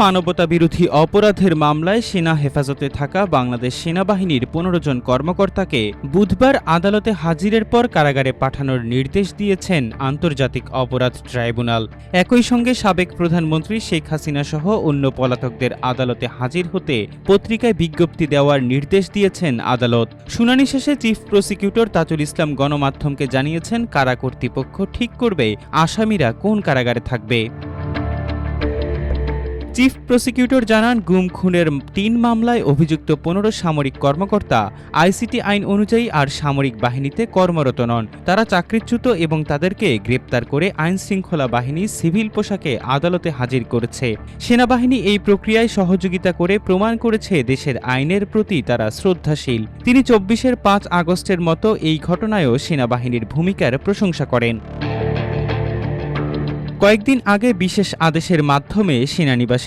মানবতাবিরোধী অপরাধের মামলায় সেনা হেফাজতে থাকা বাংলাদেশ সেনাবাহিনীর ১৫ জন কর্মকর্তাকে বুধবার আদালতে হাজিরের পর কারাগারে পাঠানোর নির্দেশ দিয়েছেন আন্তর্জাতিক অপরাধ ট্রাইব্যুনাল। একই সঙ্গে সাবেক প্রধানমন্ত্রী শেখ হাসিনা সহ অন্য পলাতকদের আদালতে হাজির হতে পত্রিকায় বিজ্ঞপ্তি দেওয়ার নির্দেশ দিয়েছেন আদালত। শুনানি শেষে চিফ প্রসিকিউটর তাজুল ইসলাম গণমাধ্যমকে জানিয়েছেন, কারা কর্তৃপক্ষ ঠিক করবে আসামিরা কোন কারাগারে থাকবে। চিফ প্রসিকিউটর জানান, গুম খুনের ৩ মামলায় অভিযুক্ত ১৫ সামরিক কর্মকর্তা আইসিটি আইন অনুযায়ী আর সামরিক বাহিনীতে কর্মরত নন। তারা চাকরিচ্যুত এবং তাদেরকে গ্রেপ্তার করে আইনশৃঙ্খলা বাহিনী সিভিল পোশাকে আদালতে হাজির করেছে। সেনাবাহিনী এই প্রক্রিয়ায় সহযোগিতা করে প্রমাণ করেছে দেশের আইনের প্রতি তারা শ্রদ্ধাশীল। তিনি ২৪-এর ৫ আগস্টের মতো এই ঘটনায়ও সেনাবাহিনীর ভূমিকার প্রশংসা করেন। কয়েকদিন আগে বিশেষ আদেশের মাধ্যমে সেনানিবাসের